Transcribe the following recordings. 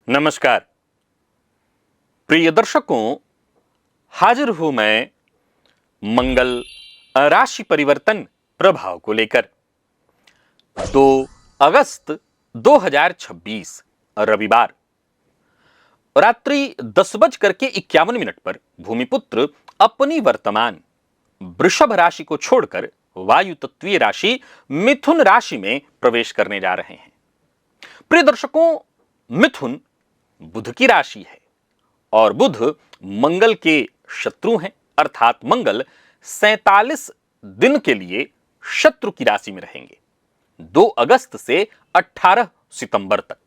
नमस्कार प्रिय दर्शकों, हाजिर हूं मैं मंगल राशि परिवर्तन प्रभाव को लेकर। 2 अगस्त 2026 रविवार रात्रि 10:51 पर भूमिपुत्र अपनी वर्तमान वृषभ राशि को छोड़कर वायु तत्वीय राशि मिथुन राशि में प्रवेश करने जा रहे हैं। प्रिय दर्शकों, मिथुन बुध की राशि है और बुध मंगल के शत्रु हैं, अर्थात मंगल 47 दिन के लिए शत्रु की राशि में रहेंगे 2 अगस्त से 18 सितंबर तक।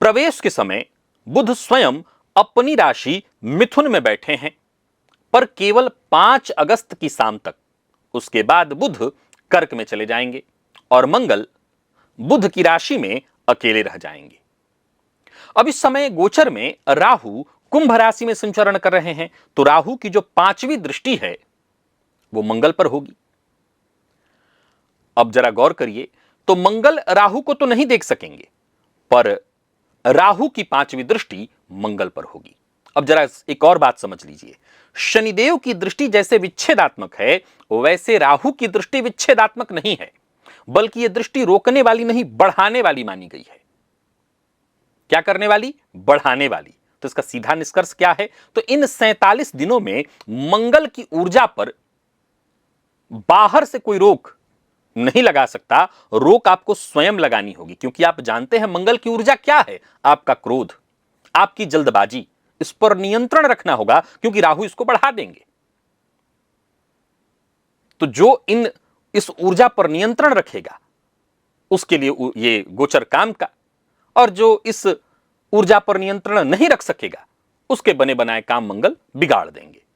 प्रवेश के समय बुध स्वयं अपनी राशि मिथुन में बैठे हैं, पर केवल 5 अगस्त की शाम तक। उसके बाद बुध कर्क में चले जाएंगे और मंगल बुध की राशि में अकेले रह जाएंगे। अब इस समय गोचर में राहु कुंभ राशि में संचरण कर रहे हैं, तो राहु की जो 5वीं दृष्टि है वो मंगल पर होगी। अब जरा गौर करिए, तो मंगल राहु को तो नहीं देख सकेंगे, पर राहु की 5वीं दृष्टि मंगल पर होगी। अब जरा एक और बात समझ लीजिए, शनिदेव की दृष्टि जैसे विच्छेदात्मक है, वैसे राहु की दृष्टि विच्छेदात्मक नहीं है, बल्कि यह दृष्टि रोकने वाली नहीं, बढ़ाने वाली मानी गई है। क्या करने वाली? बढ़ाने वाली। तो इसका सीधा निष्कर्ष क्या है? तो इन 47 दिनों में मंगल की ऊर्जा पर बाहर से कोई रोक नहीं लगा सकता, रोक आपको स्वयं लगानी होगी, क्योंकि आप जानते हैं मंगल की ऊर्जा क्या है। आपका क्रोध, आपकी जल्दबाजी, इस पर नियंत्रण रखना होगा, क्योंकि राहु इसको बढ़ा देंगे। तो जो इस ऊर्जा पर नियंत्रण रखेगा उसके लिए ये गोचर काम का, और जो इस ऊर्जा पर नियंत्रण नहीं रख सकेगा उसके बने बनाए काम मंगल बिगाड़ देंगे।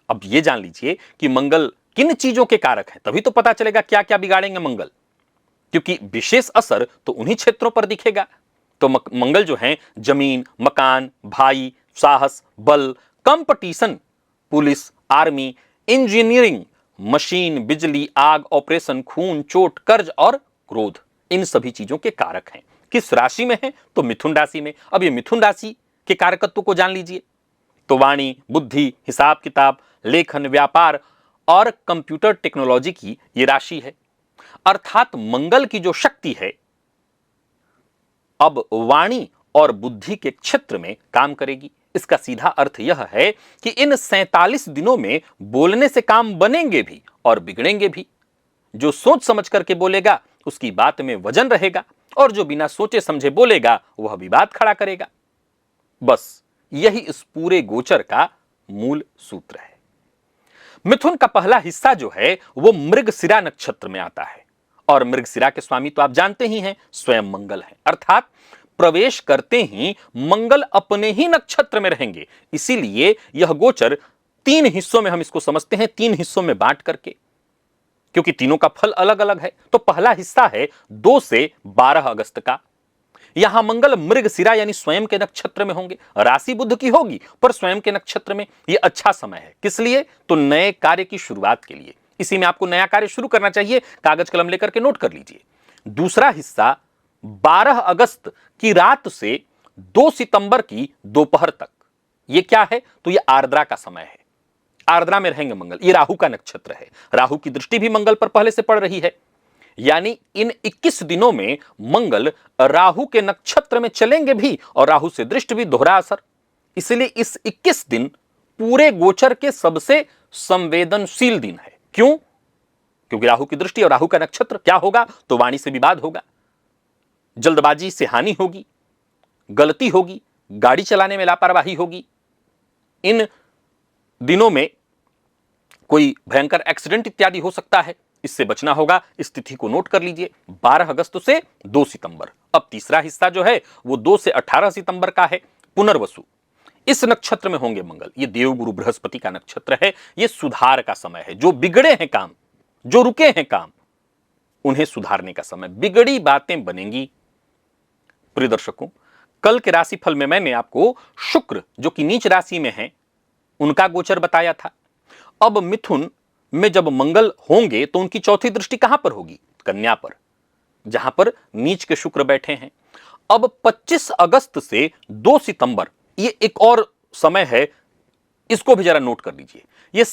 अब ये जान लीजिए कि मंगल किन चीजों के कारक हैं, तभी तो पता चलेगा क्या क्या बिगाड़ेंगे मंगल, क्योंकि विशेष असर तो उन्हीं क्षेत्रों पर दिखेगा। तो मंगल जो है जमीन, मकान, भाई, साहस, बल, competition, police, army, engineering, machine, बिजली, आग, ऑपरेशन, खून, चोट, कर्ज और क्रोध, इन सभी चीजों के कारक हैं। किस राशि में है? तो मिथुन राशि में। अब ये मिथुन राशि के कारकत्व को जान लीजिए, तो वाणी, बुद्धि, हिसाब किताब, लेखन, व्यापार और कंप्यूटर टेक्नोलॉजी की ये राशि है। अर्थात मंगल की जो शक्ति है अब वाणी और बुद्धि के क्षेत्र में काम करेगी। इसका सीधा अर्थ यह है कि इन 47 दिनों में बोलने से काम बनेंगे भी और बिगड़ेंगे भी। जो सोच समझ करके बोलेगा उसकी बात में वजन रहेगा, और जो बिना सोचे समझे बोलेगा वह विवाद खड़ा करेगा। बस यही इस पूरे गोचर का मूल सूत्र है। मिथुन का पहला हिस्सा जो है वो मृगशिरा नक्षत्र में आता है, और मृगशिरा के स्वामी तो आप जानते ही हैं, स्वयं मंगल हैं। अर्थात प्रवेश करते ही मंगल अपने ही नक्षत्र में रहेंगे। इसीलिए यह गोचर 3 हिस्सों में हम इसको समझते हैं, 3 हिस्सों में बांट करके, क्योंकि तीनों का फल अलग अलग है। तो पहला हिस्सा है 2 से 12 अगस्त का। यहां मंगल मृगशिरा यानी स्वयं के नक्षत्र में होंगे। राशि बुध की होगी, पर स्वयं के नक्षत्र में। यह अच्छा समय है। किस लिए? तो नए कार्य की शुरुआत के लिए। इसी में आपको नया कार्य शुरू करना चाहिए। कागज कलम लेकर के नोट कर लीजिए। दूसरा हिस्सा 12 अगस्त की रात से 2 सितंबर की दोपहर तक। यह क्या है? तो यह आर्द्रा का समय है। आर्द्रा में रहेंगे मंगल। यह राहु का नक्षत्र है। राहु की दृष्टि भी मंगल पर पहले से पड़ रही है, यानी इन 21 दिनों में मंगल राहु के नक्षत्र में चलेंगे भी और राहु से दृष्टि भी, दोहरा असर। इसलिए इस 21 दिन पूरे गोचर के सबसे संवेदनशील दिन है। क्यों? क्योंकि राहु की दृष्टि और राहु का नक्षत्र। क्या होगा? तो वाणी से विवाद होगा, जल्दबाजी से हानि होगी, गलती होगी, गाड़ी चलाने में लापरवाही होगी। इन दिनों में कोई भयंकर एक्सीडेंट इत्यादि हो सकता है, इससे बचना होगा। इस तिथि को नोट कर लीजिए, 12 अगस्त से 2 सितंबर। अब तीसरा हिस्सा जो है वो 2 से 18 सितंबर का है, पुनर्वसु। इस नक्षत्र में होंगे मंगल। ये देवगुरु बृहस्पति का नक्षत्र है, ये सुधार का समय है। जो बिगड़े हैं काम, जो रुके हैं काम, उन्हें सुधारने का समय, बिगड़ी बातें बनेंगी। प्रिय दर्शकों, कल के राशिफल में मैंने आपको शुक्र जो कि नीच राशि में है उनका गोचर बताया था। अब मिथुन में जब मंगल होंगे तो उनकी चौथी दृष्टि कहां पर होगी? कन्या पर, जहां पर नीच के शुक्र बैठे हैं। अब 25 अगस्त से 2 सितंबर ये एक और समय है, इसको भी जरा नोट कर लीजिए। ये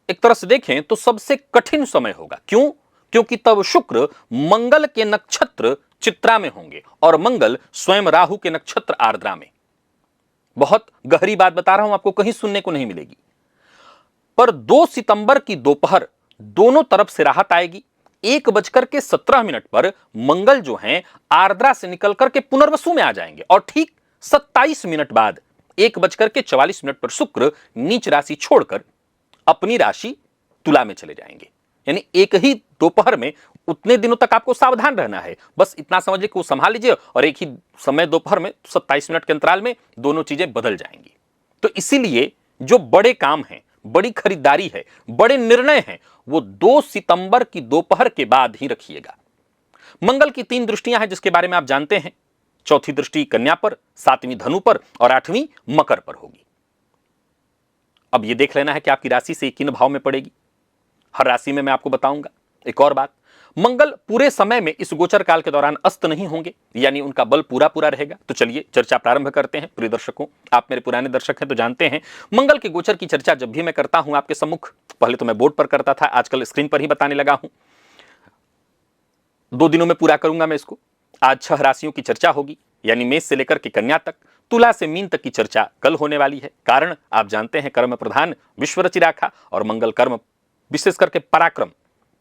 एक तरह से देखें तो सबसे कठिन समय होगा। क्यों? क्योंकि तब शुक्र मंगल के नक्षत्र चित्रा में होंगे और मंगल स्वयं राहु के नक्षत्र आर्द्रा में। बहुत गहरी बात बता रहा हूं, आपको कहीं सुनने को नहीं मिलेगी। पर 2 सितंबर की दोपहर दोनों तरफ से राहत आएगी। 1:17 पर मंगल जो हैं आर्द्रा से निकल करके पुनर्वसु में आ जाएंगे और ठीक 27 मिनट बाद 1:44 पर शुक्र नीच राशि छोड़कर अपनी राशि तुला में चले जाएंगे। यानी एक ही दोपहर में उतने दिनों तक आपको सावधान रहना है। बस इतना समझिए कि वो संभाल लीजिए और एक ही समय दोपहर में 27 मिनट के अंतराल में दोनों चीजें बदल जाएंगी। तो इसीलिए जो बड़े काम हैं, बड़ी खरीदारी है, बड़े निर्णय हैं, वो 2 सितंबर की दोपहर के बाद ही रखिएगा। मंगल की 3 दृष्टियां हैं जिसके बारे में आप जानते हैं। चौथी दृष्टि कन्या पर, 7वीं धनु पर और 8वीं मकर पर होगी। अब यह देख लेना है कि आपकी राशि से किन भाव में पड़ेगी। हर राशि में मैं आपको बताऊंगा। एक और बात, मंगल पूरे समय में इस गोचर काल के दौरान अस्त नहीं होंगे, यानी उनका बल पूरा पूरा रहेगा। तो चलिए चर्चा प्रारंभ करते हैं। प्रिय दर्शकों, आप मेरे पुराने दर्शक हैं तो जानते हैं, मंगल के गोचर की चर्चा जब भी मैं करता हूं आपके सम्मुख, पहले तो मैं बोर्ड पर करता था, आजकल स्क्रीन पर ही बताने लगा हूं। 2 दिनों में पूरा करूंगा मैं इसको। आज 6 राशियों की चर्चा होगी, यानी मेष से लेकर के कन्या तक, तुला से मीन तक की चर्चा कल होने वाली है। कारण आप जानते हैं, कर्म प्रधान विश्व रचि राखा और मंगल कर्म विशेष करके पराक्रम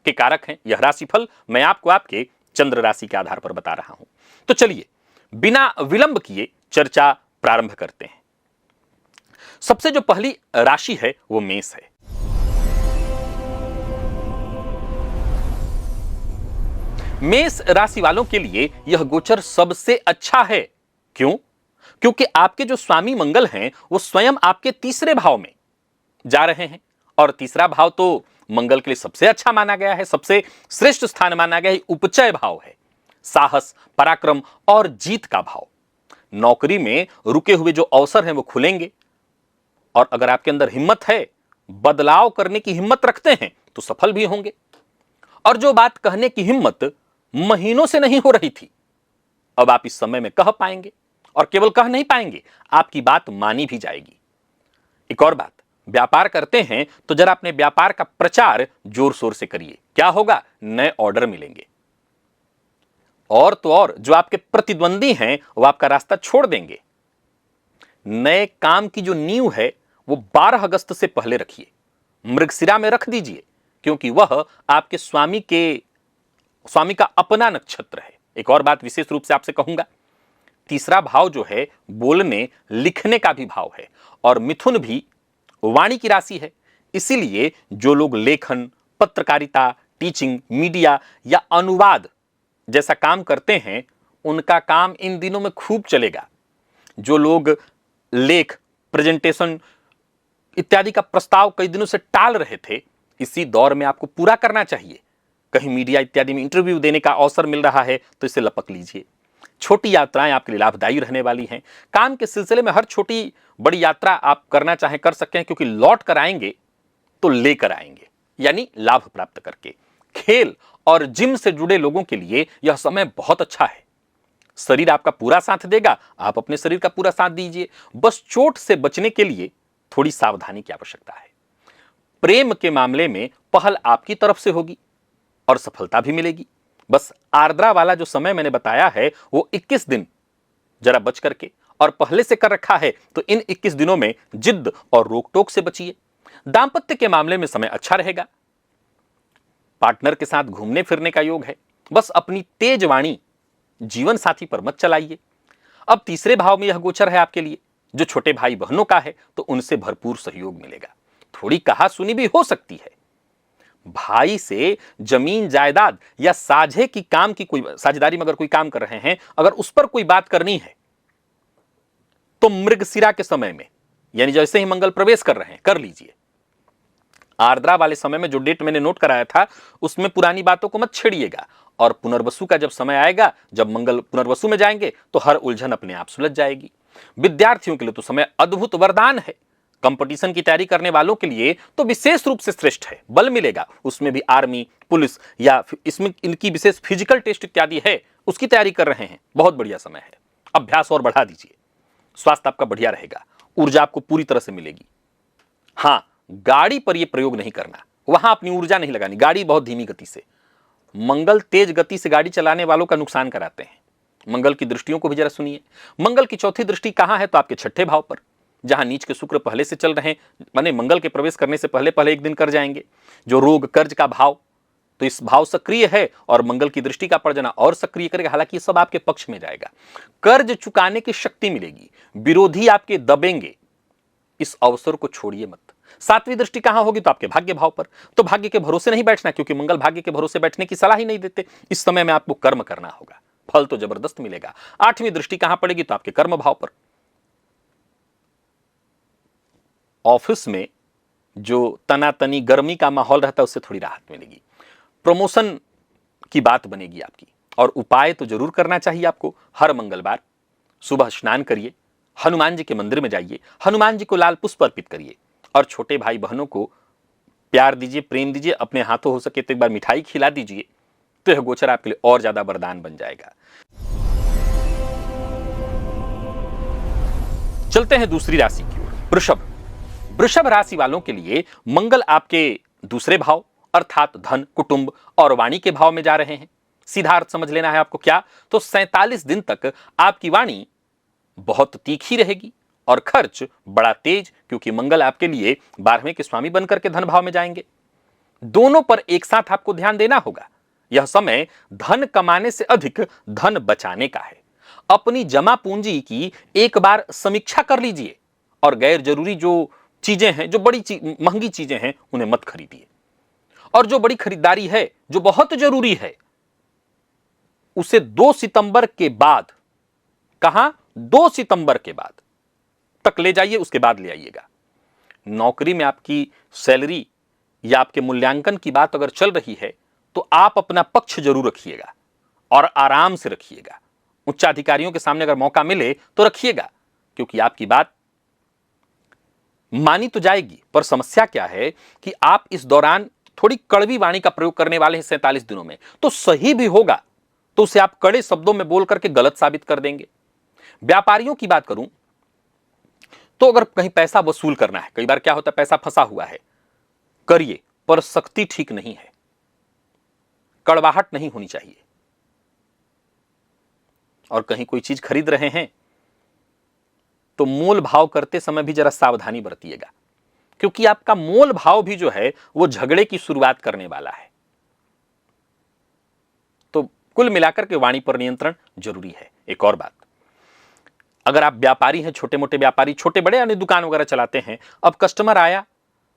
के कारक हैं। यह राशिफल मैं आपको आपके चंद्र राशि के आधार पर बता रहा हूं। तो चलिए बिना विलंब किए चर्चा प्रारंभ करते हैं। सबसे जो पहली राशि है वो मेष है। मेष राशि वालों के लिए यह गोचर सबसे अच्छा है। क्यों? क्योंकि आपके जो स्वामी मंगल हैं वो स्वयं आपके तीसरे भाव में जा रहे हैं और तीसरा भाव तो मंगल के लिए सबसे अच्छा माना गया है, सबसे श्रेष्ठ स्थान माना गया है। उपचय भाव है, साहस, पराक्रम और जीत का भाव। नौकरी में रुके हुए जो अवसर हैं वो खुलेंगे और अगर आपके अंदर हिम्मत है, बदलाव करने की हिम्मत रखते हैं तो सफल भी होंगे। और जो बात कहने की हिम्मत महीनों से नहीं हो रही थी, अब आप इस समय में कह पाएंगे और केवल कह नहीं पाएंगे, आपकी बात मानी भी जाएगी। एक और बात, व्यापार करते हैं तो जरा अपने व्यापार का प्रचार जोर शोर से करिए। क्या होगा? नए ऑर्डर मिलेंगे। और तो और जो आपके प्रतिद्वंदी हैं वो आपका रास्ता छोड़ देंगे। नए काम की जो नींव है वो 12 अगस्त से पहले रखिए, मृगशिरा में रख दीजिए, क्योंकि वह आपके स्वामी का अपना नक्षत्र है। एक और बात विशेष रूप से आपसे कहूंगा, तीसरा भाव जो है बोलने लिखने का भी भाव है और मिथुन भी वाणी की राशि है। इसीलिए जो लोग लेखन, पत्रकारिता, टीचिंग, मीडिया या अनुवाद जैसा काम करते हैं उनका काम इन दिनों में खूब चलेगा। जो लोग लेख, प्रेजेंटेशन इत्यादि का प्रस्ताव कई दिनों से टाल रहे थे, इसी दौर में आपको पूरा करना चाहिए। कहीं मीडिया इत्यादि में इंटरव्यू देने का अवसर मिल रहा है तो इसे लपक लीजिए। छोटी यात्राएं आपके लिए लाभदायी रहने वाली हैं। काम के सिलसिले में हर छोटी बड़ी यात्रा आप करना चाहें कर सकते हैं, क्योंकि लौट कर आएंगे तो लेकर आएंगे, यानी लाभ प्राप्त करके। खेल और जिम से जुड़े लोगों के लिए यह समय बहुत अच्छा है। शरीर आपका पूरा साथ देगा, आप अपने शरीर का पूरा साथ दीजिए। बस चोट से बचने के लिए थोड़ी सावधानी की आवश्यकता है। प्रेम के मामले में पहल आपकी तरफ से होगी और सफलता भी मिलेगी। बस आर्द्रा वाला जो समय मैंने बताया है वो 21 दिन जरा बच करके, और पहले से कर रखा है तो इन 21 दिनों में जिद और रोक टोक से बचिए। दांपत्य के मामले में समय अच्छा रहेगा। पार्टनर के साथ घूमने फिरने का योग है। बस अपनी तेज वाणी जीवन साथी पर मत चलाइए। अब तीसरे भाव में यह गोचर है आपके लिए। जो छोटे भाई बहनों का है तो उनसे भरपूर सहयोग मिलेगा। थोड़ी कहा सुनी भी हो सकती है। भाई से जमीन जायदाद या साझेदारी में अगर कोई काम कर रहे हैं, अगर उस पर कोई बात करनी है तो मृगशिरा के समय में यानी जैसे ही मंगल प्रवेश कर रहे हैं कर लीजिए। आर्द्रा वाले समय में जो डेट मैंने नोट कराया था उसमें पुरानी बातों को मत छेड़िएगा, और पुनर्वसु का जब समय आएगा, जब मंगल पुनर्वसु में जाएंगे तो हर उलझन अपने आप सुलझ जाएगी। विद्यार्थियों के लिए तो समय अद्भुत वरदान है। कंपटीशन की तैयारी करने वालों के लिए तो विशेष रूप से श्रेष्ठ है, बल मिलेगा। उसमें भी आर्मी, पुलिस या इसमें इनकी विशेष फिजिकल टेस्ट इत्यादि है, उसकी तैयारी कर रहे हैं, बहुत बढ़िया समय है। अभ्यास और बढ़ा दीजिए, स्वास्थ्य आपका बढ़िया रहेगा, ऊर्जा आपको पूरी तरह से मिलेगी। हां, गाड़ी पर यह प्रयोग नहीं करना, वहां अपनी ऊर्जा नहीं लगानी। गाड़ी बहुत धीमी गति से, मंगल तेज गति से गाड़ी चलाने वालों का नुकसान कराते हैं। मंगल की दृष्टियों को भी जरा सुनिए। मंगल की चौथी दृष्टि कहां है? तो आपके छठे भाव पर, जहां नीच के शुक्र पहले से चल रहे हैं, माने मंगल के प्रवेश करने से पहले पहले एक दिन कर जाएंगे। जो रोग कर्ज का भाव, तो इस भाव सक्रिय है और मंगल की दृष्टि का पड़ जाना और सक्रिय करेगा। हालांकि ये सब आपके पक्ष में जाएगा, कर्ज चुकाने की शक्ति मिलेगी, विरोधी आपके दबेंगे, इस अवसर को छोड़िए मत। सातवीं दृष्टि कहां होगी? तो आपके भाग्य भाव पर। तो भाग्य के भरोसे नहीं बैठना, क्योंकि मंगल भाग्य के भरोसे बैठने की सलाह ही नहीं देते। इस समय में आपको कर्म करना होगा, फल तो जबरदस्त मिलेगा। आठवीं दृष्टि कहां पड़ेगी? तो आपके कर्म भाव पर। ऑफिस में जो तनातनी गर्मी का माहौल रहता है उससे थोड़ी राहत मिलेगी, प्रमोशन की बात बनेगी आपकी। और उपाय तो जरूर करना चाहिए आपको। हर मंगलवार सुबह स्नान करिए, हनुमान जी के मंदिर में जाइए, हनुमान जी को लाल पुष्प अर्पित करिए, और छोटे भाई बहनों को प्यार दीजिए, प्रेम दीजिए। अपने हाथों हो सके तो एक बार मिठाई खिला दीजिए, तो यह गोचर आपके लिए और ज्यादा वरदान बन जाएगा। चलते हैं दूसरी राशि की ओर, वृषभ। वृषभ राशि वालों के लिए मंगल आपके दूसरे भाव अर्थात धन, कुटुंब और वाणी के भाव में जा रहे हैं। सीधा अर्थ समझ लेना है आपको क्या? तो 47 दिन तक आपकी वाणी बहुत तीखी रहेगी और खर्च बड़ा तेज, क्योंकि मंगल आपके लिए 12वें के स्वामी बनकर के धन भाव में जाएंगे। दोनों पर एक साथ आपको ध्यान देना होगा। यह समय धन कमाने से अधिक धन बचाने का है। अपनी जमा पूंजी की एक बार समीक्षा कर लीजिए, और गैर जरूरी जो चीजें हैं, जो बड़ी महंगी चीजें हैं, उन्हें मत खरीदिए। और जो बड़ी खरीदारी है, जो बहुत जरूरी है, उसे 2 सितंबर के बाद, कहां? 2 सितंबर के बाद तक ले जाइए, उसके बाद ले आइएगा। नौकरी में आपकी सैलरी या आपके मूल्यांकन की बात अगर चल रही है, तो आप अपना पक्ष जरूर रखिएगा और आराम से रखिएगा। उच्चाधिकारियों के सामने अगर मौका मिले तो रखिएगा, क्योंकि आपकी बात मानी तो जाएगी, पर समस्या क्या है कि आप इस दौरान थोड़ी कड़वी वाणी का प्रयोग करने वाले हैं 47 दिनों में। तो सही भी होगा तो उसे आप कड़े शब्दों में बोल करके गलत साबित कर देंगे। व्यापारियों की बात करूं तो अगर कहीं पैसा वसूल करना है, कई बार क्या होता है पैसा फंसा हुआ है, करिए, पर सख्ती ठीक नहीं है, कड़वाहट नहीं होनी चाहिए। और कहीं कोई चीज खरीद रहे हैं तो मोल भाव करते समय भी जरा सावधानी बरतिएगा, क्योंकि आपका मोल भाव भी जो है वो झगड़े की शुरुआत करने वाला है। तो कुल मिलाकर के वाणी पर नियंत्रण जरूरी है। एक और बात, अगर आप व्यापारी हैं, छोटे मोटे व्यापारी, छोटे बड़े यानी दुकान वगैरह चलाते हैं, अब कस्टमर आया,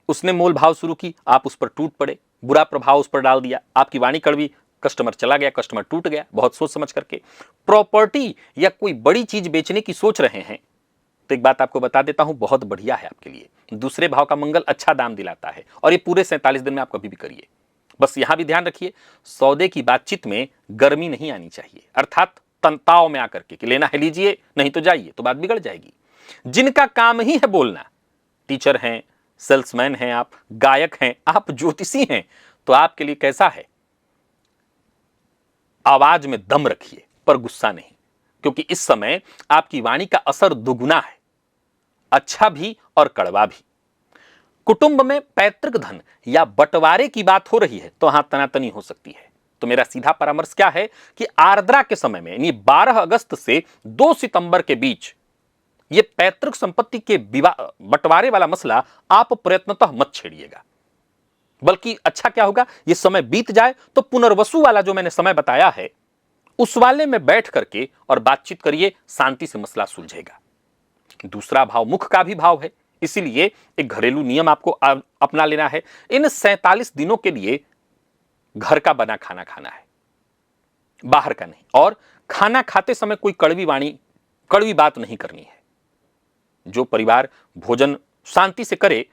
उसने मोल भाव शुरू की, आप उस पर टूट पड़े, बुरा प्रभाव उस पर डाल दिया, आपकी वाणी कड़वी, कस्टमर चला गया, कस्टमर टूट गया। बहुत सोच समझ करके। प्रॉपर्टी या कोई बड़ी चीज बेचने की सोच रहे हैं, तो एक बात आपको बता देता हूं, बहुत बढ़िया है आपके लिए। दूसरे भाव का मंगल अच्छा दाम दिलाता है, और ये पूरे 47 दिन में आप कभी भी करिए। बस यहां भी ध्यान रखिए, सौदे की बातचीत में गर्मी नहीं आनी चाहिए, अर्थात तंताव में आकर के कि लेना है लीजिए, नहीं तो जाइए, तो बात बिगड़ जाएगी। जिनका काम ही है बोलना, टीचर हैं, सेल्समैन हैं, आप गायक हैं, आप ज्योतिषी हैं, तो आपके लिए कैसा है? आवाज में दम रखिए, पर गुस्सा नहीं, क्योंकि इस समय आपकी वाणी का असर दुगुना है, अच्छा भी और कड़वा भी। कुटुंब में पैतृक धन या बंटवारे की बात हो रही है तो हां तनातनी हो सकती है। तो मेरा सीधा परामर्श क्या है कि आर्द्रा के समय में, यानी 12 अगस्त से 2 सितंबर के बीच, यह पैतृक संपत्ति के बंटवारे वाला मसला आप प्रयत्नतः मत छेड़िएगा। बल्कि अच्छा क्या होगा, यह समय बीत जाए तो पुनर्वसु वाला जो मैंने समय बताया है, उस वाले में बैठ करके और बातचीत करिए, शांति से मसला सुलझेगा। दूसरा भाव मुख का भी भाव है, इसीलिए एक घरेलू नियम आपको अपना लेना है। इन 47 दिनों के लिए घर का बना खाना खाना है, बाहर का नहीं। और खाना खाते समय कोई कड़वी बात नहीं करनी है। जो परिवार भोजन शांति से करे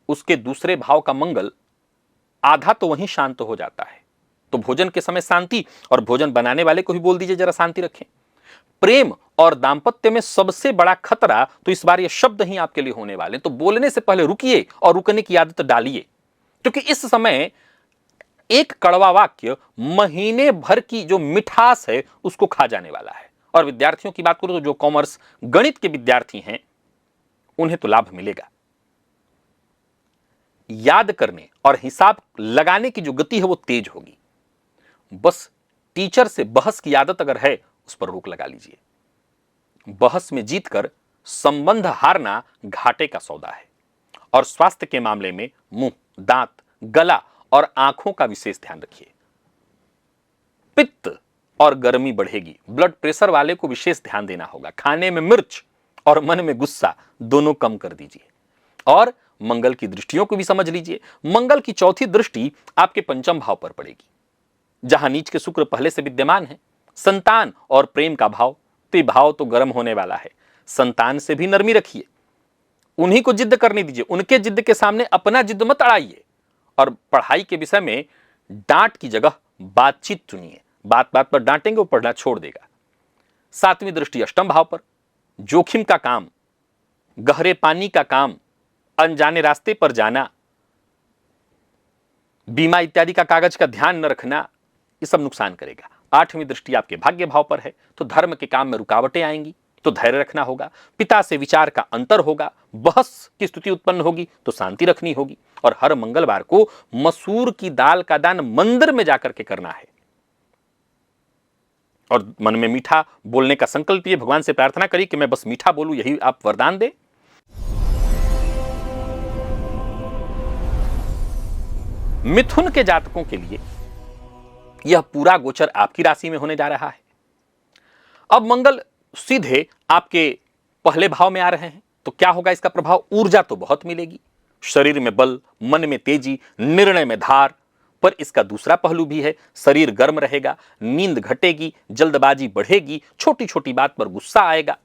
उसके दूसरे भाव का मंगल आधा तो वहीं शांत हो जाता है। तो भोजन के समय शांति, और भोजन बनाने वाले को भी बोल दीजिए जरा शांति रखें। प्रेम और दांपत्य में सबसे बड़ा खतरा तो इस बार ये शब्द ही आपके लिए होने वाले, तो बोलने से पहले रुकिए और रुकने की आदत डालिए, क्योंकि इस समय एक कड़वा वाक्य महीने भर की जो मिठास है उसको खा जाने वाला है। और विद्यार्थियों की बात करूं तो जो कॉमर्स गणित के विद्यार्थी हैं उन्हें तो लाभ मिलेगा। याद करने और हिसाब लगाने की जो गति है वो तेज होगी। बस टीचर से बहस की आदत अगर है उस पर रोक लगा लीजिए। बहस में जीतकर संबंध हारना घाटे का सौदा है। और स्वास्थ्य के मामले में मुंह, दांत, गला और आंखों का विशेष ध्यान रखिए। पित्त और गर्मी बढ़ेगी। ब्लड प्रेशर वाले को विशेष ध्यान देना होगा। खाने में मिर्च और मन में गुस्सा दोनों कम कर दीजिए। और मंगल की दृष्टियों को भी समझ लीजिए। मंगल की चौथी दृष्टि आपके पंचम भाव पर पड़ेगी, जहां नीच के शुक्र पहले से विद्यमान है। संतान और प्रेम का भाव, तो ये भाव तो गर्म होने वाला है। संतान से भी नरमी रखिए, उन्हीं को जिद करने दीजिए। उनके जिद के सामने अपना जिद मत अड़ाइए। और पढ़ाई के विषय में डांट की जगह बातचीत चुनिए। बात बात पर डांटेंगे वो पढ़ना छोड़ देगा। सातवीं दृष्टि अष्टम भाव पर। जोखिम का काम, गहरे पानी का काम, अनजाने रास्ते पर जाना, बीमा इत्यादि का कागज का ध्यान न रखना, ये सब नुकसान करेगा। आठवीं दृष्टि आपके भाग्य भाव पर है, तो धर्म के काम में रुकावटें आएंगी, तो धैर्य रखना होगा। पिता से विचार का अंतर होगा, बहस की स्थिति उत्पन्न होगी, तो शांति रखनी होगी। और हर मंगलवार को मसूर की दाल का दान मंदिर में जाकर के करना है। और मन में मीठा बोलने का संकल्प लिए भगवान से प्रार्थना करिए कि मैं बस मीठा बोलूं, यही आप वरदान दे। मिथुन के जातकों के लिए यह पूरा गोचर आपकी राशि में होने जा रहा है। अब मंगल सीधे आपके पहले भाव में आ रहे हैं, तो क्या होगा इसका प्रभाव? ऊर्जा तो बहुत मिलेगी, शरीर में बल, मन में तेजी, निर्णय में धार। पर इसका दूसरा पहलू भी है, शरीर गर्म रहेगा, नींद घटेगी, जल्दबाजी बढ़ेगी, छोटी छोटी बात पर गुस्सा आएगा।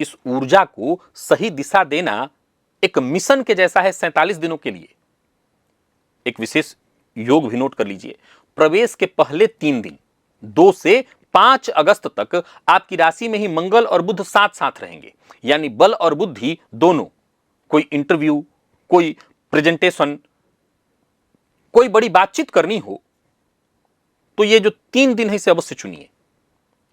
इस ऊर्जा को सही दिशा देना एक मिशन के जैसा है। 47 दिनों के लिए एक विशेष योग भी नोट कर लीजिए। प्रवेश के पहले 3 दिन 2 से 5 अगस्त तक आपकी राशि में ही मंगल और बुध साथ साथ रहेंगे, यानी बल और बुद्धि दोनों। कोई इंटरव्यू, कोई प्रेजेंटेशन, कोई बड़ी बातचीत करनी हो तो ये जो 3 दिन है इसे अवश्य चुनिए।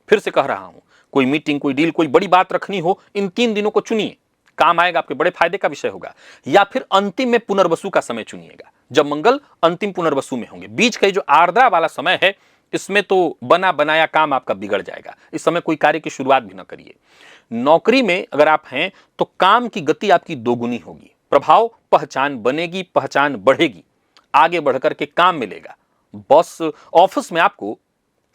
फिर से कह रहा हूं, कोई मीटिंग, कोई डील, कोई बड़ी बात रखनी हो, इन 3 दिनों को चुनिए, काम आएगा, आपके बड़े फायदे का विषय होगा। या फिर अंतिम में पुनर्वसु का समय चुनिएगा, जब मंगल अंतिम पुनर्वसु में होंगे। बीच का जो आर्द्रा वाला समय है इसमें तो बना बनाया काम आपका बिगड़ जाएगा। इस समय कोई कार्य की शुरुआत भी ना करिए। नौकरी में अगर आप हैं तो काम की गति आपकी दोगुनी होगी, प्रभाव पहचान बनेगी, पहचान बढ़ेगी, आगे बढ़कर के काम मिलेगा। बॉस, ऑफिस में आपको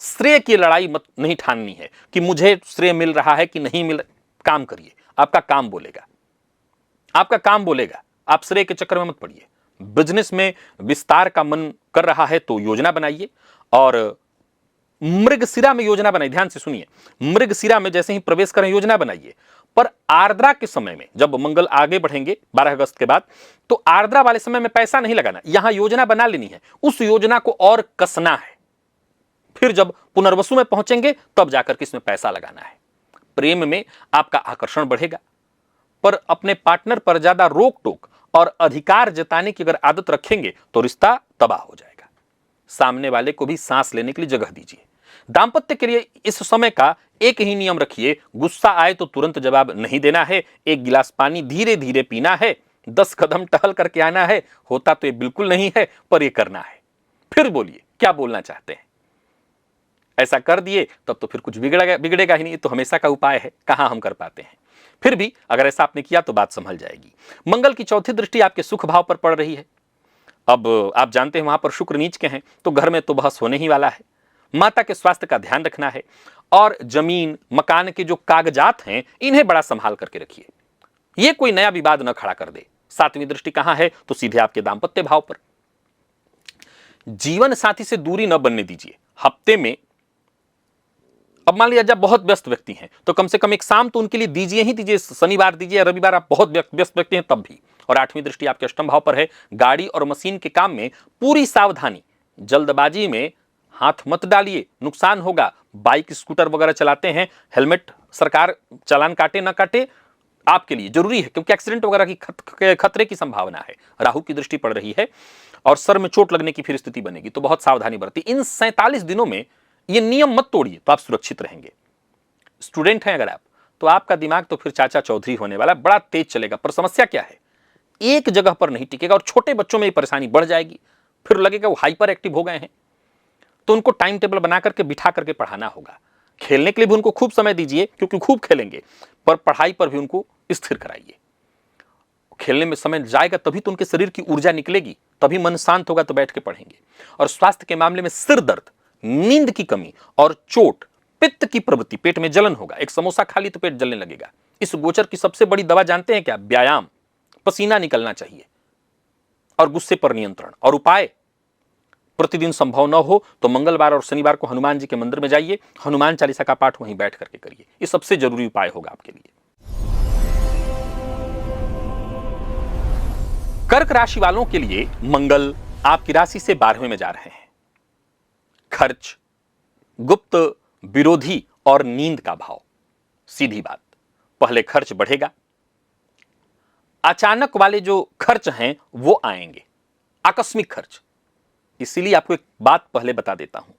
श्रेय की लड़ाई मत नहीं ठाननी है कि मुझे श्रेय मिल रहा है कि नहीं मिल। काम करिए, आपका काम बोलेगा, आपका काम बोलेगा। आप श्रेय के चक्कर में मत पड़िए। बिजनेस में विस्तार का मन कर रहा है तो योजना बनाइए। और मृगशिरा में योजना बनाइए, ध्यान से सुनिए। मृगशिरा में जैसे ही प्रवेश करें योजना बनाइए। पर आर्द्रा के समय में, जब मंगल आगे बढ़ेंगे 12 अगस्त के बाद, तो आर्द्रा वाले समय में पैसा नहीं लगाना। यहां योजना बना लेनी है, उस योजना को और कसना है। फिर जब पुनर्वसु में पहुंचेंगे तब जाकर के इसमें पैसा लगाना है। प्रेम में आपका आकर्षण बढ़ेगा, पर अपने पार्टनर पर ज्यादा रोक टोक और अधिकार जताने की अगर आदत रखेंगे तो रिश्ता तबाह हो जाएगा। सामने वाले को भी सांस लेने के लिए जगह दीजिए। दांपत्य के लिए इस समय का एक ही नियम रखिए, गुस्सा आए तो तुरंत जवाब नहीं देना है, 1 गिलास पानी धीरे धीरे पीना है, 10 कदम टहल करके आना है। होता तो ये बिल्कुल नहीं है, पर ये करना है। फिर बोलिए क्या बोलना चाहते हैं। ऐसा कर दिए तब तो फिर कुछ बिगड़ेगा ही नहीं। तो हमेशा का उपाय है, कहां हम कर पाते हैं। फिर भी अगर ऐसा आपने किया तो बात संभल जाएगी। मंगल की चौथी दृष्टि आपके सुख भाव पर पड़ रही है। अब आप जानते हैं वहां पर शुक्र नीच के हैं, तो घर में तो बहस होने ही वाला है। माता के स्वास्थ्य का ध्यान रखना है। और जमीन मकान के जो कागजात हैं इन्हें बड़ा संभाल करके रखिए, ये कोई नया विवाद न खड़ा कर दे। 7वीं दृष्टि कहां है? तो सीधे आपके दांपत्य भाव पर। जीवन साथी से दूरी न बनने दीजिए। हफ्ते में अब मान लीजिए जब बहुत व्यस्त व्यक्ति हैं तो कम से कम एक शाम तो उनके लिए दीजिए ही दीजिए, शनिवार दीजिए, रविवार आप बहुत व्यस्त व्यक्ति हैं तब भी। और आठवीं दृष्टि आपके अष्टम भाव पर है, गाड़ी और मशीन के काम में पूरी सावधानी, जल्दबाजी में हाथ मत डालिए, नुकसान होगा। बाइक स्कूटर वगैरह चलाते हैं, हेलमेट सरकार चालान काटे ना काटे आपके लिए जरूरी है, क्योंकि एक्सीडेंट वगैरह की खतरे की संभावना है। राहु की दृष्टि पड़ रही है और सर में चोट लगने की फिर स्थिति बनेगी, तो बहुत सावधानी बरती। इन 47 दिनों में ये नियम मत तोड़िए तो आप सुरक्षित रहेंगे। स्टूडेंट हैं अगर आप, तो आपका दिमाग तो फिर चाचा चौधरी होने वाला, बड़ा तेज चलेगा। पर समस्या क्या है, एक जगह पर नहीं टिकेगा और छोटे बच्चों में ये परेशानी बढ़ जाएगी, फिर लगेगा वो हाइपर एक्टिव हो गए हैं। तो उनको टाइम टेबल बना करके बिठा करके पढ़ाना होगा। खेलने के लिए भी उनको खूब समय दीजिए, क्योंकि खूब खेलेंगे, पर पढ़ाई पर भी उनको स्थिर कराइए। खेलने में समय जाएगा तभी तो उनके शरीर की ऊर्जा निकलेगी, तभी मन शांत होगा तो बैठ के पढ़ेंगे। और स्वास्थ्य के मामले में सिर दर्द, नींद की कमी और चोट, पित्त की प्रवृत्ति, पेट में जलन होगा। एक समोसा खा ली तो पेट जलने लगेगा। इस गोचर की सबसे बड़ी दवा जानते हैं क्या? व्यायाम, पसीना निकलना चाहिए और गुस्से पर नियंत्रण। और उपाय, प्रतिदिन संभव न हो तो मंगलवार और शनिवार को हनुमान जी के मंदिर में जाइए, हनुमान चालीसा का पाठ वहीं बैठ करके करिए। ये सबसे जरूरी उपाय होगा आपके लिए। कर्क राशि वालों के लिए मंगल आपकी राशि से 12वें में जा रहे हैं। खर्च, गुप्त विरोधी और नींद का भाव। सीधी बात, पहले खर्च बढ़ेगा, अचानक वाले जो खर्च हैं वो आएंगे, आकस्मिक खर्च। इसीलिए आपको एक बात पहले बता देता हूं,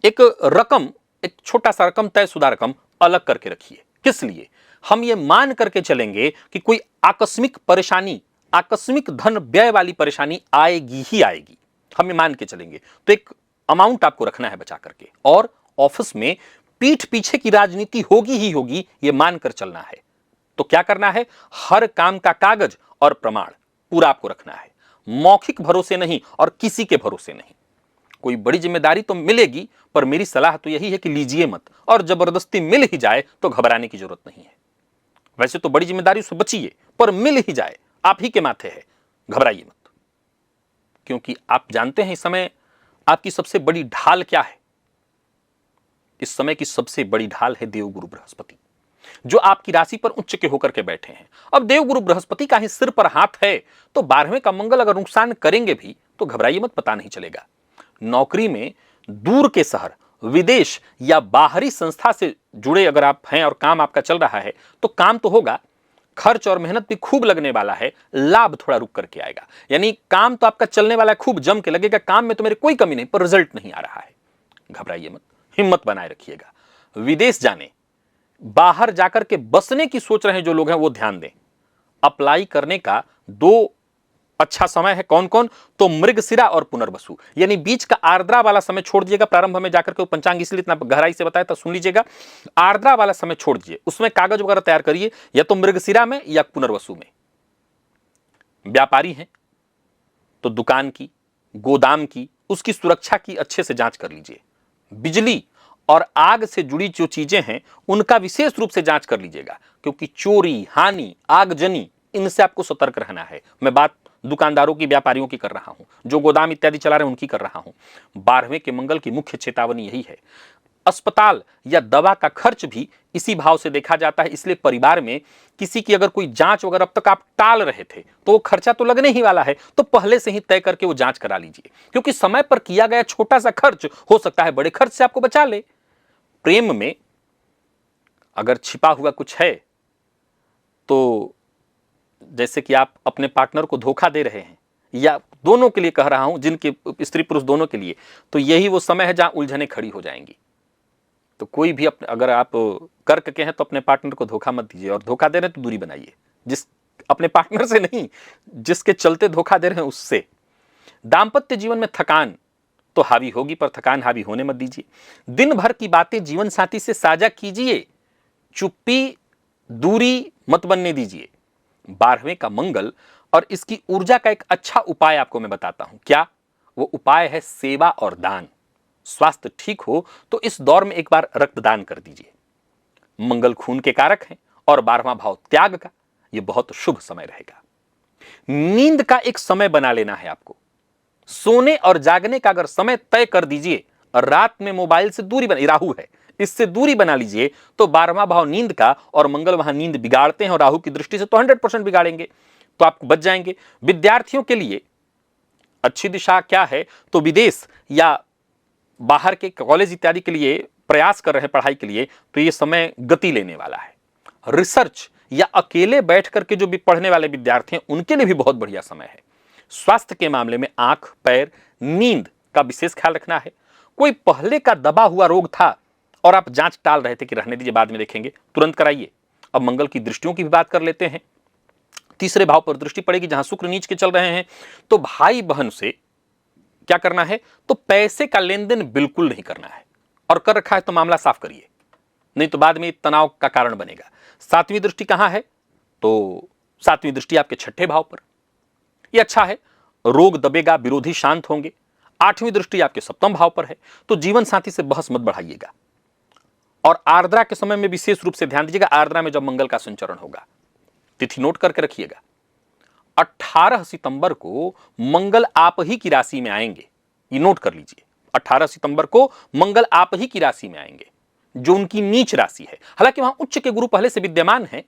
एक रकम, एक छोटा सा रकम, तयशुदा रकम अलग करके रखिए। किस लिए? हम ये मान करके चलेंगे कि कोई आकस्मिक परेशानी, आकस्मिक धन व्यय वाली परेशानी आएगी ही आएगी, हम ये मान के चलेंगे। तो एक अमाउंट आपको रखना है बचा करके। और ऑफिस में पीठ पीछे की राजनीति होगी ही होगी, ये मानकर चलना है। तो क्या करना है? हर काम का कागज और प्रमाण पूरा आपको रखना है। मौखिक भरोसे नहीं और किसी के भरोसे नहीं। कोई बड़ी जिम्मेदारी तो मिलेगी, पर मेरी सलाह तो यही है कि लीजिए मत, और जबरदस्ती मिल ही जाए तो घबराने की जरूरत नहीं है। वैसे तो बड़ी जिम्मेदारी से बचिए, पर मिल ही जाए, आप ही के माथे है, घबराइए मत। क्योंकि आप जानते हैं इस समय आपकी सबसे बड़ी ढाल क्या है? इस समय की सबसे बड़ी ढाल है देवगुरु बृहस्पति, जो आपकी राशि पर उच्च के होकर के बैठे हैं। अब देवगुरु बृहस्पति का ही सिर पर हाथ है, तो 12वें का मंगल अगर नुकसान करेंगे भी तो घबराइए मत, पता नहीं चलेगा। नौकरी में दूर के शहर, विदेश या बाहरी संस्था से जुड़े अगर आप हैं और काम आपका चल रहा है तो काम तो होगा, खर्च और मेहनत भी खूब लगने वाला है, लाभ थोड़ा रुक करके आएगा। यानी काम तो आपका चलने वाला है, खूब जम के लगेगा, काम में तो मेरे कोई कमी नहीं, पर रिजल्ट नहीं आ रहा है। घबराइए मत, हिम्मत बनाए रखिएगा। विदेश जाने, बाहर जाकर के बसने की सोच रहे हैं जो लोग हैं वो ध्यान दें। अप्लाई करने का 2 अच्छा समय है। कौन कौन? तो मृगशिरा और पुनर्वसु, यानी बीच का आर्द्रा वाला समय छोड़ दीजिएगा। प्रारंभ में जाकर के पंचांग इसलिए इतना गहराई से बताया था, सुन लीजिएगा। आर्द्रा वाला समय छोड़ दीजिए, उसमें कागज वगैरह तैयार करिए, या तो मृगशिरा में या पुनर्वसु में। व्यापारी हैं तो दुकान की, गोदाम की, उसकी सुरक्षा की अच्छे से जांच कर लीजिए। बिजली और आग से जुड़ी जो चीजें हैं उनका विशेष रूप से जांच कर लीजिएगा, क्योंकि चोरी, हानि, आगजनी, इनसे आपको सतर्क रहना है। मैं बात दुकानदारों की, व्यापारियों की कर रहा हूं, जो गोदाम इत्यादि चला रहे हैं उनकी कर रहा हूं। 12वें के मंगल की मुख्य चेतावनी यही है। अस्पताल या दवा का खर्च भी इसी भाव से देखा जाता है, इसलिए परिवार में किसी की अगर कोई जांच वगैरह अब तक आप टाल रहे थे तो वो खर्चा तो लगने ही वाला है, तो पहले से ही तय करके वो जांच करा लीजिए, क्योंकि समय पर किया गया छोटा सा खर्च हो सकता है बड़े खर्च से आपको बचा ले। प्रेम में अगर छिपा हुआ कुछ है, तो जैसे कि आप अपने पार्टनर को धोखा दे रहे हैं, या दोनों के लिए कह रहा हूं, जिनके स्त्री पुरुष दोनों के लिए, तो यही वो समय है जहां उलझने खड़ी हो जाएंगी। तो कोई भी अगर आप कर्क के हैं तो अपने पार्टनर को धोखा मत दीजिए, और धोखा दे रहे हैं तो दूरी बनाइए। जिस अपने पार्टनर से नहीं, जिसके चलते धोखा दे रहे हैं उससे। दाम्पत्य जीवन में थकान तो हावी होगी, पर थकान हावी होने मत दीजिए। दिन भर की बातें जीवन साथी से साझा कीजिए, चुप्पी, दूरी मत बनने दीजिए। 12वें का मंगल और इसकी ऊर्जा का एक अच्छा उपाय आपको मैं बताता हूं। क्या वो उपाय है? सेवा और दान। स्वास्थ्य ठीक हो तो इस दौर में एक बार रक्तदान कर दीजिए। मंगल खून के कारक हैं और 12वां भाव त्याग का, यह बहुत शुभ समय रहेगा। नींद का एक समय बना लेना है आपको। सोने और जागने का अगर समय तय कर दीजिए, और रात में मोबाइल से दूरी बने, राहु है इससे दूरी बना लीजिए। तो 12वां भाव नींद का, और मंगल वहां नींद बिगाड़ते हैं और राहु की दृष्टि से तो 100% बिगाड़ेंगे, तो आप बच जाएंगे। विद्यार्थियों के लिए अच्छी दिशा क्या है, तो विदेश या बाहर के कॉलेज इत्यादि के लिए प्रयास कर रहे हैं पढ़ाई के लिए, तो यह समय गति लेने वाला है। रिसर्च या अकेले बैठ करके जो भी पढ़ने वाले विद्यार्थी हैं उनके लिए भी बहुत बढ़िया समय है। स्वास्थ्य के मामले में आंख, पैर, नींद का विशेष ख्याल रखना है। कोई पहले का दबा हुआ रोग था और आप जांच टाल रहे थे कि रहने दीजिए बाद में देखेंगे, तुरंत कराइए। अब मंगल की दृष्टियों की भी बात कर लेते हैं। तीसरे भाव पर दृष्टि पड़ेगी जहां शुक्र नीच के चल रहे हैं, तो भाई बहन से क्या करना है, तो पैसे का लेन देन बिल्कुल नहीं करना है, और कर रखा है तो मामला साफ करिए, नहीं तो बाद में तनाव का कारण बनेगा। 7वीं दृष्टि कहां है, तो 7वीं दृष्टि आपके 6ठे भाव पर, यह अच्छा है, रोग दबेगा, विरोधी शांत होंगे। 8वीं दृष्टि आपके 7वें भाव पर है, तो जीवन साथी से बहस मत बढ़ाइएगा। और आर्द्रा के समय में विशेष रूप से ध्यान दीजिएगा, आर्द्रा में जब मंगल का संचरण होगा, तिथि नोट करके रखिएगा। 18 सितंबर को मंगल आप ही की राशि में आएंगे, ये नोट कर लीजिए। 18 सितंबर को मंगल आप ही की राशि में आएंगे, जो उनकी नीच राशि है। हालांकि वहां उच्च के गुरु पहले से विद्यमान है,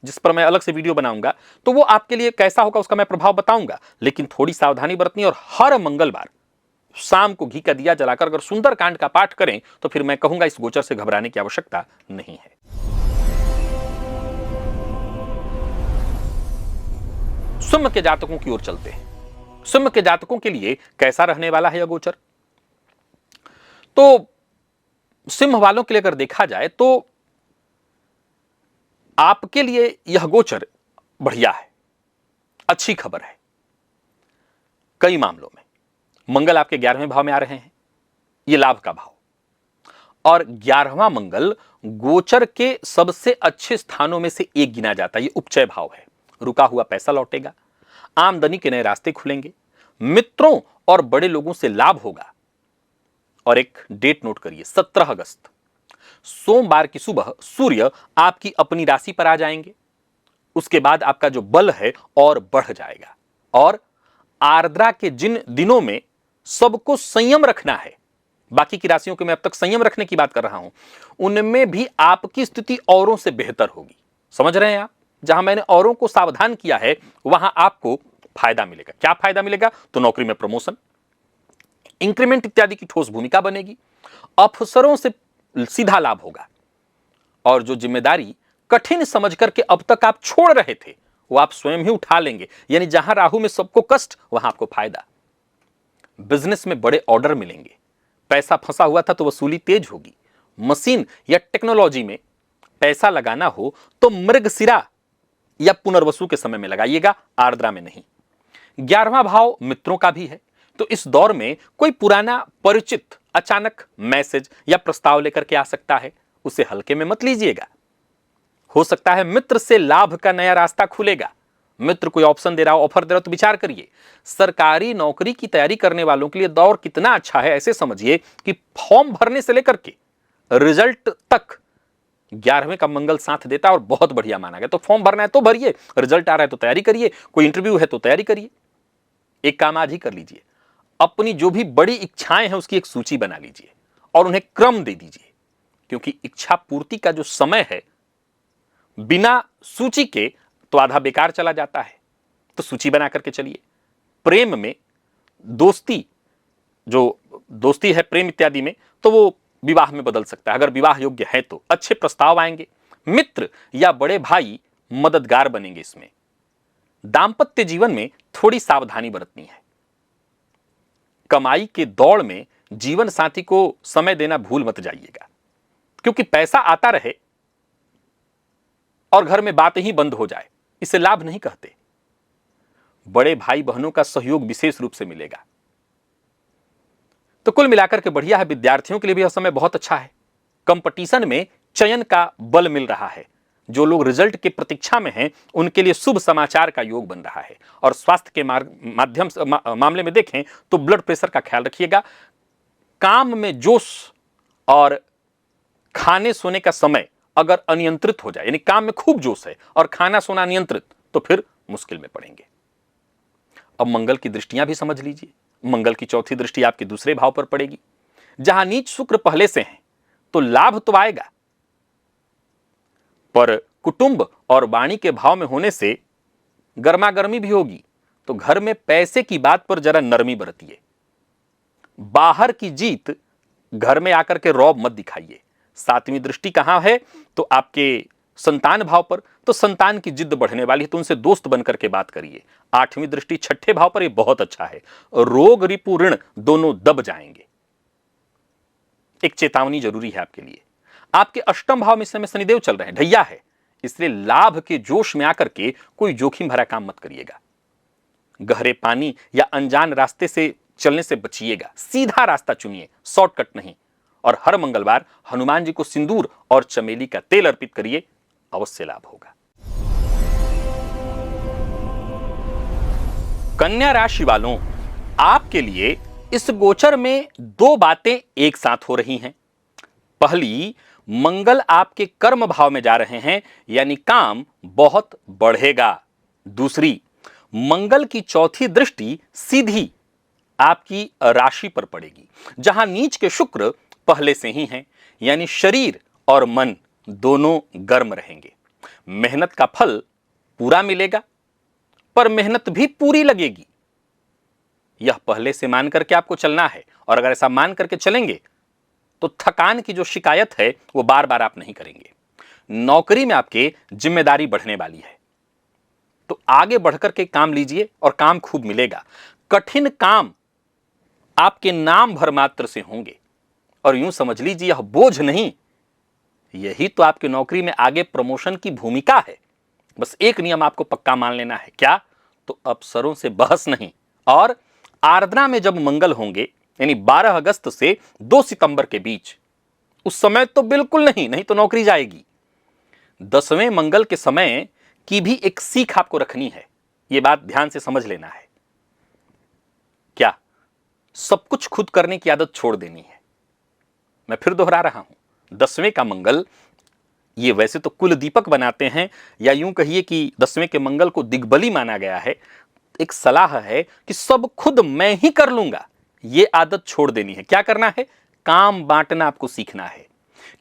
जिस पर मैं अलग से वीडियो बनाऊंगा, तो वो आपके लिए कैसा होगा उसका मैं प्रभाव बताऊंगा। लेकिन थोड़ी सावधानी बरतनी, और हर मंगलवार शाम को घी का दिया जलाकर अगर सुंदरकांड का पाठ करें तो फिर मैं कहूंगा इस गोचर से घबराने की आवश्यकता नहीं है। सिंह के जातकों की ओर चलते हैं। सिंह के जातकों के लिए कैसा रहने वाला है यह गोचर, तो सिंह वालों के लिए अगर देखा जाए तो आपके लिए यह गोचर बढ़िया है, अच्छी खबर है। कई मामलों में मंगल आपके 11वें भाव में आ रहे हैं, यह लाभ का भाव, और 11वां मंगल गोचर के सबसे अच्छे स्थानों में से एक गिना जाता है। यह उपचय भाव है, रुका हुआ पैसा लौटेगा, आमदनी के नए रास्ते खुलेंगे, मित्रों और बड़े लोगों से लाभ होगा। और एक डेट नोट करिए, 17 अगस्त सोमवार की सुबह सूर्य आपकी अपनी राशि पर आ जाएंगे। उसके बाद आपका जो बल है और बढ़ जाएगा। और आर्द्रा के जिन दिनों में सबको संयम रखना है, बाकी की राशियों के मैं अब तक संयम रखने की बात कर रहा हूं, उनमें भी आपकी स्थिति औरों से बेहतर होगी। समझ रहे हैं आप, जहां मैंने औरों को सावधान किया है वहां आपको फायदा मिलेगा। क्या फायदा मिलेगा, तो नौकरी में प्रमोशन, इंक्रीमेंट इत्यादि की ठोस भूमिका बनेगी, अफसरों से सीधा लाभ होगा, और जो जिम्मेदारी कठिन समझ करके अब तक आप छोड़ रहे थे वो आप स्वयं ही उठा लेंगे। यानी जहां राहु में सबको कष्ट, वहां आपको फायदा। बिजनेस में बड़े ऑर्डर मिलेंगे, पैसा फंसा हुआ था तो वसूली तेज होगी। मशीन या टेक्नोलॉजी में पैसा लगाना हो तो मृगशिरा या पुनर्वसु के समय में लगाइएगा, आर्द्रा में नहीं। 11वां भाव मित्रों का भी है, तो इस दौर में कोई पुराना परिचित अचानक मैसेज या प्रस्ताव लेकर के आ सकता है, उसे हल्के में मत लीजिएगा। हो सकता है मित्र से लाभ का नया रास्ता खुलेगा, मित्र कोई ऑप्शन दे रहा हो, ऑफर दे रहा हो, तो विचार करिए। सरकारी नौकरी की तैयारी करने वालों के लिए दौर कितना अच्छा है, ऐसे समझिए कि फॉर्म भरने से लेकर के रिजल्ट तक 11वें का मंगल साथ देता है और बहुत बढ़िया माना गया। तो फॉर्म भरना है तो भरिए, रिजल्ट आ रहा है तो तैयारी करिए, कोई इंटरव्यू है तो तैयारी करिए। एक काम आज ही कर लीजिए, अपनी जो भी बड़ी इच्छाएं हैं उसकी एक सूची बना लीजिए और उन्हें क्रम दे दीजिए, क्योंकि इच्छा पूर्ति का जो समय है बिना सूची के तो आधा बेकार चला जाता है। तो सूची बना करके चलिए। प्रेम में दोस्ती, जो दोस्ती है प्रेम इत्यादि में, तो वो विवाह में बदल सकता है। अगर विवाह योग्य है तो अच्छे प्रस्ताव आएंगे, मित्र या बड़े भाई मददगार बनेंगे। इसमें दांपत्य जीवन में थोड़ी सावधानी बरतनी है। कमाई के दौड़ में जीवन साथी को समय देना भूल मत जाइएगा, क्योंकि पैसा आता रहे और घर में बातें ही बंद हो जाए, इसे लाभ नहीं कहते। बड़े भाई बहनों का सहयोग विशेष रूप से मिलेगा। तो कुल मिलाकर के बढ़िया है। विद्यार्थियों के लिए भी यह समय बहुत अच्छा है। कंपटीशन में चयन का बल मिल रहा है। जो लोग रिजल्ट की प्रतीक्षा में हैं उनके लिए शुभ समाचार का योग बन रहा है। और स्वास्थ्य के मामले में देखें तो ब्लड प्रेशर का ख्याल रखिएगा। काम में जोश और खाने सोने का समय अगर अनियंत्रित हो जाए, यानी काम में खूब जोश है और खाना सोना नियंत्रित, तो फिर मुश्किल में पड़ेंगे। अब मंगल की दृष्टियां भी समझ लीजिए। मंगल की चौथी दृष्टि आपके दूसरे भाव पर पड़ेगी। जहां नीच शुक्र पहले से हैं तो लाभ तो आएगा, पर कुटुंब और वाणी के भाव में होने से गर्मा गर्मी भी होगी। तो घर में पैसे की बात पर जरा नरमी बरतिए। बाहर की जीत घर में आकर के रौब मत दिखाइए। सातवीं दृष्टि कहां है? तो आपके संतान भाव पर, तो संतान की जिद बढ़ने वाली है, तो उनसे दोस्त बनकर के बात करिए। आठवीं दृष्टि छठे भाव पर, यह बहुत अच्छा है। रोग रिपु ऋण दोनों दब जाएंगे। एक चेतावनी जरूरी है आपके लिए। आपके अष्टम भाव में इस समय शनिदेव चल रहे हैं, ढैया है, इसलिए लाभ के जोश में आकर के कोई जोखिम भरा काम मत करिएगा। गहरे पानी या अनजान रास्ते से चलने से बचिएगा। सीधा रास्ता चुनिए, शॉर्टकट नहीं। और हर मंगलवार हनुमान जी को सिंदूर और चमेली का तेल अर्पित करिए, अवश्य लाभ होगा। कन्या राशि वालों, आपके लिए इस गोचर में दो बातें एक साथ हो रही हैं। पहली, मंगल आपके कर्म भाव में जा रहे हैं, यानी काम बहुत बढ़ेगा। दूसरी, मंगल की चौथी दृष्टि सीधी आपकी राशि पर पड़ेगी, जहां नीच के शुक्र पहले से ही हैं, यानी शरीर और मन दोनों गर्म रहेंगे। मेहनत का फल पूरा मिलेगा, पर मेहनत भी पूरी लगेगी। यह पहले से मान करके आपको चलना है, और अगर ऐसा मान करके चलेंगे तो थकान की जो शिकायत है वो बार बार आप नहीं करेंगे। नौकरी में आपके जिम्मेदारी बढ़ने वाली है, तो आगे बढ़कर के काम लीजिए और काम खूब मिलेगा। कठिन काम आपके नाम भर मात्र से होंगे, और यूं समझ लीजिए यह बोझ नहीं, यही तो आपकी नौकरी में आगे प्रमोशन की भूमिका है। बस एक नियम आपको पक्का मान लेना है, क्या? तो अफसरों से बहस नहीं। और आराधना में जब मंगल होंगे, यानी 12 अगस्त से 2 सितंबर के बीच, उस समय तो बिल्कुल नहीं, नहीं तो नौकरी जाएगी। 10वें मंगल के समय की भी एक सीख आपको रखनी है, यह बात ध्यान से समझ लेना है। क्या? सब कुछ खुद करने की आदत छोड़ देनी है। मैं फिर दोहरा रहा हूं, 10वें का मंगल, ये वैसे तो कुल दीपक बनाते हैं, या यूं कहिए कि 10वें के मंगल को दिग्बली माना गया है। एक सलाह है कि सब खुद मैं ही कर लूंगा, यह आदत छोड़ देनी है। क्या करना है? काम बांटना आपको सीखना है,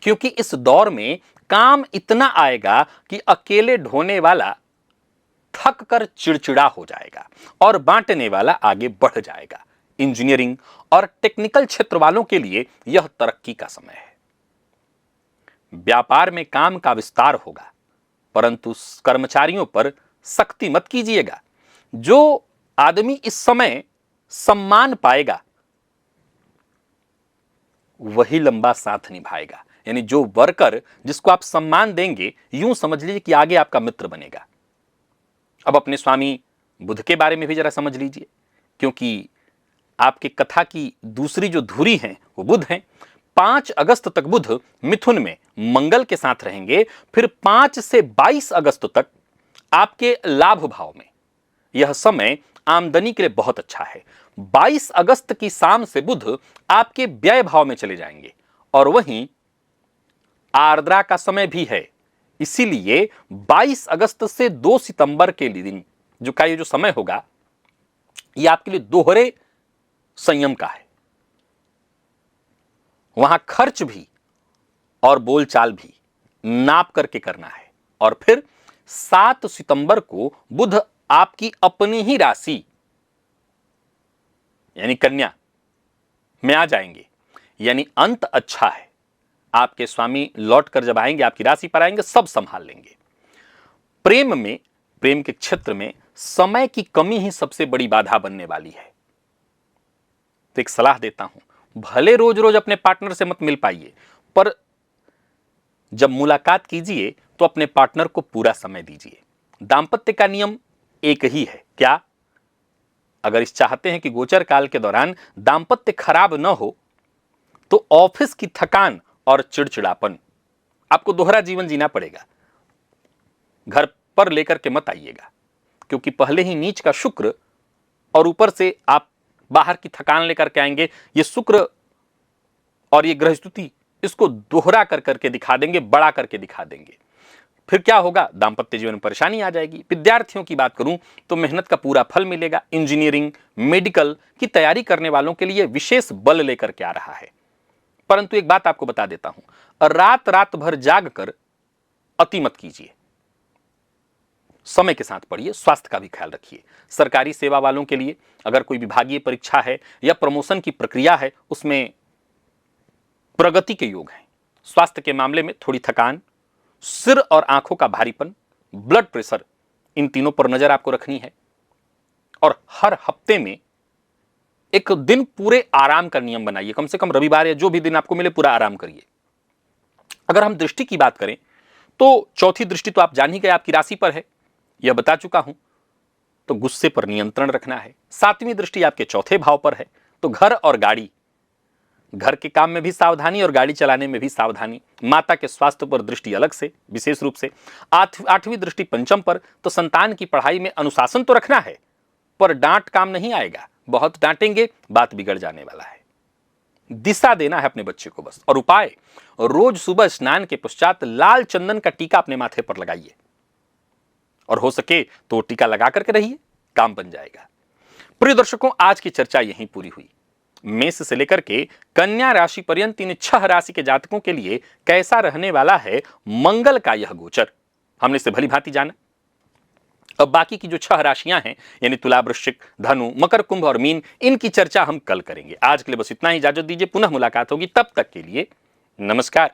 क्योंकि इस दौर में काम इतना आएगा कि अकेले ढोने वाला थक कर चिड़चिड़ा हो जाएगा और बांटने वाला आगे बढ़ जाएगा। इंजीनियरिंग और टेक्निकल क्षेत्र वालों के लिए यह तरक्की का समय है। व्यापार में काम का विस्तार होगा, परंतु कर्मचारियों पर सख्ती मत कीजिएगा। जो आदमी इस समय सम्मान पाएगा वही लंबा साथ निभाएगा, यानी जो वर्कर जिसको आप सम्मान देंगे, यूं समझ लीजिए कि आगे आपका मित्र बनेगा। अब अपने स्वामी बुध के बारे में भी जरा समझ लीजिए, क्योंकि आपके कथा की दूसरी जो धुरी है वो बुध है। 5 अगस्त तक बुध मिथुन में मंगल के साथ रहेंगे, फिर 5 से 22 अगस्त तक आपके लाभ भाव में। यह समय आमदनी के लिए बहुत अच्छा है। 22 अगस्त की शाम से बुध आपके व्यय भाव में चले जाएंगे, और वहीं आर्द्रा का समय भी है। इसीलिए 22 अगस्त से 2 सितंबर के दिन जो का ये जो समय होगा, ये आपके लिए दोहरे संयम का है। वहां खर्च भी और बोलचाल भी नाप करके करना है। और फिर 7 सितंबर को बुध आपकी अपनी ही राशि यानी कन्या में आ जाएंगे, यानी अंत अच्छा है। आपके स्वामी लौट कर जब आएंगे, आपकी राशि पर आएंगे, सब संभाल लेंगे। प्रेम में, प्रेम के क्षेत्र में समय की कमी ही सबसे बड़ी बाधा बनने वाली है। तो एक सलाह देता हूं, भले रोज रोज अपने पार्टनर से मत मिल पाइए, पर जब मुलाकात कीजिए तो अपने पार्टनर को पूरा समय दीजिए। दांपत्य का नियम एक ही है। क्या? अगर इस चाहते हैं कि गोचर काल के दौरान दांपत्य खराब न हो, तो ऑफिस की थकान और चिड़चिड़ापन, आपको दोहरा जीवन जीना पड़ेगा। घर पर लेकर के मत आइएगा, क्योंकि पहले ही नीच का शुक्र और ऊपर से आप बाहर की थकान लेकर के आएंगे। ये शुक्र और ये ग्रह स्थिति इसको दोहरा कर करके दिखा देंगे, बड़ा करके दिखा देंगे। फिर क्या होगा? दांपत्य जीवन में परेशानी आ जाएगी। विद्यार्थियों की बात करूं तो मेहनत का पूरा फल मिलेगा। इंजीनियरिंग, मेडिकल की तैयारी करने वालों के लिए विशेष बल लेकर के आ रहा है, परंतु एक बात आपको बता देता हूं, रात रात भर जाग कर अति मत कीजिए। समय के साथ पढ़िए, स्वास्थ्य का भी ख्याल रखिए। सरकारी सेवा वालों के लिए अगर कोई विभागीय परीक्षा है या प्रमोशन की प्रक्रिया है, उसमें प्रगति के योग हैं। स्वास्थ्य के मामले में थोड़ी थकान, सिर और आंखों का भारीपन, ब्लड प्रेशर, इन तीनों पर नजर आपको रखनी है। और हर हफ्ते में एक दिन पूरे आराम का नियम बनाइए। कम से कम रविवार या जो भी दिन आपको मिले पूरा आराम करिए। अगर हम दृष्टि की बात करें तो चौथी दृष्टि तो आप जान ही गए आपकी राशि पर है, यह बता चुका हूं। तो गुस्से पर नियंत्रण रखना है। सातवीं दृष्टि आपके चौथे भाव पर है, तो घर और गाड़ी, घर के काम में भी सावधानी और गाड़ी चलाने में भी सावधानी। माता के स्वास्थ्य पर दृष्टि अलग से, विशेष रूप से। आठवीं दृष्टि पंचम पर, तो संतान की पढ़ाई में अनुशासन तो रखना है, पर डांट काम नहीं आएगा। बहुत डांटेंगे बात बिगड़ जाने वाला है। दिशा देना है अपने बच्चे को बस। और उपाय, रोज सुबह स्नान के पश्चात लाल चंदन का टीका अपने माथे पर लगाइए, और हो सके तो टीका लगा करके रहिए, काम बन जाएगा। प्रिय दर्शकों, आज की चर्चा यहीं पूरी हुई। मेष से लेकर के कन्या राशि पर्यंत इन 6 राशि के जातकों के लिए कैसा रहने वाला है मंगल का यह गोचर, हमने इसे भली भांति जाना। अब बाकी की जो 6 राशियां हैं, यानी तुला, वृश्चिक, धनु, मकर, कुंभ और मीन, इनकी चर्चा हम कल करेंगे। आज के लिए बस इतना ही, इजाजत दीजिए। पुनः मुलाकात होगी, तब तक के लिए नमस्कार।